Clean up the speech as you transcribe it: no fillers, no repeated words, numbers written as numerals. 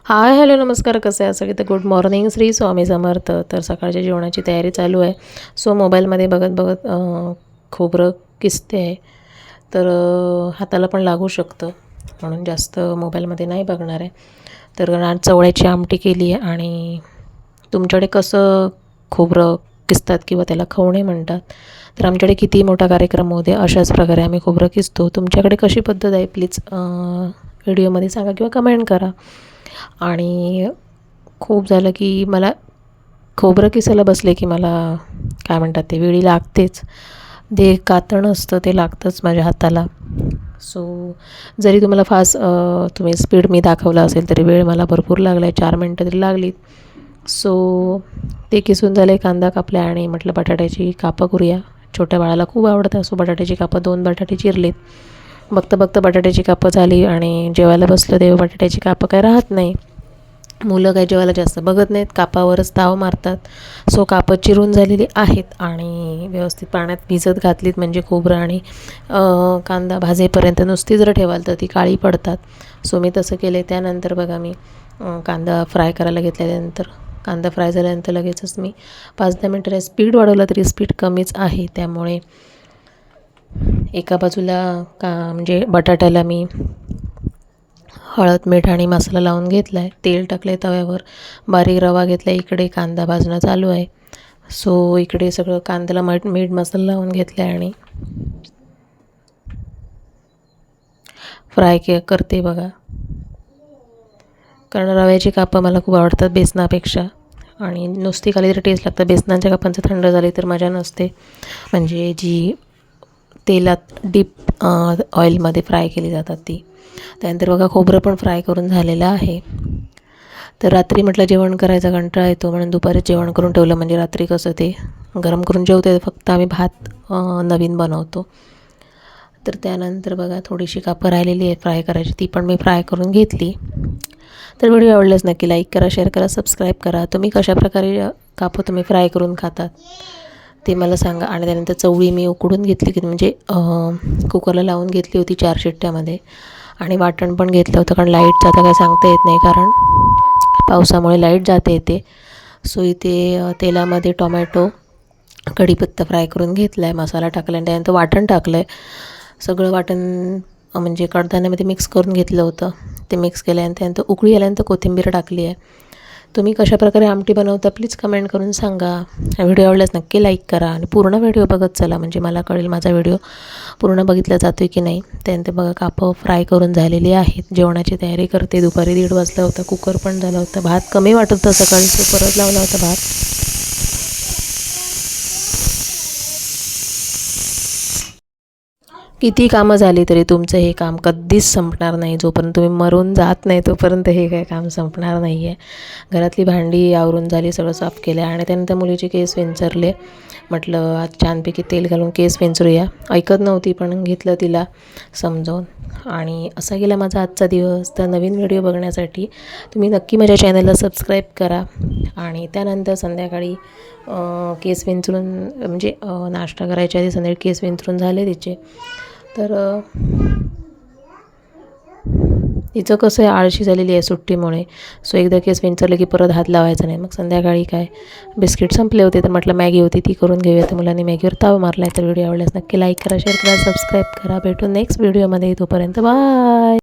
Hi hello नमस्कार, कसे आहे सगळे? तर गुड मॉर्निंग, श्री स्वामी समर्थ. तर सकाळच्या जेवणाची तयारी चालू आहे. सो मोबाईलमध्ये बघत बघत खोबरं किसते आहे. तर हाताला पण लागू शकतं, म्हणून जास्त मोबाईलमध्ये नाही बघणार आहे. तर आज चवळ्याची आमटी केली आहे. आणि तुमच्याकडे कसं खोबरं किसतात किंवा त्याला खवणे म्हणतात, तर आमच्याकडे किती मोठा कार्यक्रम होऊ दे अशाच प्रकारे आम्ही खोबरं किसतो. तुमच्याकडे कशी पद्धत आहे प्लीज व्हिडिओमध्ये सांगा किंवा कमेंट करा. आणि खूप झालं की मला खोबरं किसायला बसले की मला काय म्हणतात ते वेळी लागतेच. ते कातण असतं ते लागतंच माझ्या हाताला. सो जरी तुम्हाला फास्ट तुम्ही स्पीड मी दाखवला असेल तरी वेळ मला भरपूर लागला आहे, 4 मिनटं तरी लागलीत. सो ते किसून झाले, कांदा कापला आणि म्हटलं बटाट्याची कापं करूया. छोट्या बाळाला खूप आवडतं. सो बटाट्याची कापं 2 बटाटे चिरलेत. बघता बघता बटाट्याची कापं झाली आणि जेवायला बसलं तेव्हा बटाट्याची कापं काय राहत नाही. मुलं काय जेवायला जास्त बघत नाहीत, कापावरच ताव मारतात. सो कापं चिरून झालेली आहेत आणि व्यवस्थित पाण्यात भिजत घातलीत, म्हणजे खोबरं आणि कांदा भाजेपर्यंत नुसती जर ठेवाल तर ती काळी पडतात. सो मी तसं केलं. त्यानंतर बघा मी कांदा फ्राय करायला घेतल्यानंतर कांदा फ्राय झाल्यानंतर लगेचच मी 5-10 मिनटं स्पीड वाढवलं तरी स्पीड कमीच आहे. त्यामुळे एका बाजूला म्हणजे बटाट्याला मी हळद मीठ आणि मसाला लावून घेतला आहे. तेल टाकलं आहे तव्यावर, बारीक रवा घेतला आहे. इकडे कांदा भाजणं चालू आहे. सो इकडे सगळं कांद्याला मीठ मसाला लावून घेतला आहे आणि फ्राय करते बघा. कारण रव्याची कापं मला खूप आवडतात बेसनापेक्षा, आणि नुसती खाली तर टेस्ट लागतं. बेसनाच्या कापांचं थंड झाली तर मजा नसते, म्हणजे जी तेलात डीप ऑइलमध्ये फ्राय केली जातात ती. त्यानंतर बघा खोबरं पण फ्राय करून झालेलं आहे. तर रात्री म्हटलं जेवण करायचा कंटाळा येतो म्हणून दुपारीच जेवण करून ठेवलं, म्हणजे रात्री कसं ते गरम करून जेवते. फक्त आम्ही भात नवीन बनवतो. तर त्यानंतर बघा थोडीशी कापं राहिलेली आहे फ्राय करायची, ती पण मी फ्राय करून घेतली. तर व्हिडिओ आवडल्यास नक्की लाईक करा, शेअर करा, सबस्क्राईब करा. तुम्ही कशाप्रकारे कापं तुम्ही फ्राय करून खातात ते मला सांगा. आणि त्यानंतर चवळी मी उकडून घेतली, की म्हणजे कुकरला लावून घेतली होती 4 शिट्ट्यामध्ये. आणि वाटण पण घेतलं होतं, कारण लाईटचं आता काय सांगता येत नाही, कारण पावसामुळे लाईट जाते येते. सो इथे तेलामध्ये टोमॅटो कढीपत्ता फ्राय करून घेतला आहे, मसाला टाकला आणि त्यानंतर वाटण टाकलं आहे. सगळं वाटण म्हणजे कडधान्यामध्ये मिक्स करून घेतलं होतं. ते मिक्स केलं आणि त्यानंतर उकळी आल्यानंतर कोथिंबीर टाकली आहे. तुम्ही कशाप्रकारे आमटी बनवता प्लीज कमेंट करून सांगा. व्हिडिओ आवडल्यास नक्की लाईक करा आणि पूर्ण व्हिडिओ बघत चला, म्हणजे मला कळेल माझा व्हिडिओ पूर्ण बघितला जातो आहे की नाही. त्यानंतर बघा कापं फ्राय करून झालेली आहेत. जेवणाची तयारी करते. दुपारी 1:30 वाजला होता, कुकर पण झाला होता. भात कमी वाटत होता सकाळी, तो परत लावला होता भात. किती कामं झाली तरी तुमचं हे काम कधीच संपणार नाही. जोपर्यंत तुम्ही मरून जात नाही तोपर्यंत हे काय काम संपणार नाही आहे. घरातली भांडी आवरून झाली, सगळं साफ केलं आणि त्यानंतर मुलीचे केस विंचरले. म्हटलं आज छानपैकी तेल घालून केस विंचरूया. ऐकत नव्हती, पण घेतलं तिला समजावून. आणि असा गेला माझा आजचा दिवस. तर नवीन व्हिडिओ बघण्यासाठी तुम्ही नक्की माझ्या चॅनलला सबस्क्राईब करा. आणि त्यानंतर संध्याकाळी केस विंचरून, म्हणजे नाश्ता करायच्या आधी संध्याकाळी केस विंचरून झाले तिचे. तर तिचं कसं आहे, आळशी झालेली आहे सुट्टीमुळे. सो एकदा केस विंचरले की परत हात लावायचा नाही. मग संध्याकाळी काय बिस्किट संपले होते, तर म्हटलं मॅगी होती ती करून घेऊया. तर मुलांनी मॅगीवर ताव मारला आहे. तर व्हिडिओ आवडल्यास नक्की लाईक करा, शेअर करा, सबस्क्राईब करा. भेटून नेक्स्ट व्हिडिओमध्ये. तोपर्यंत बाय.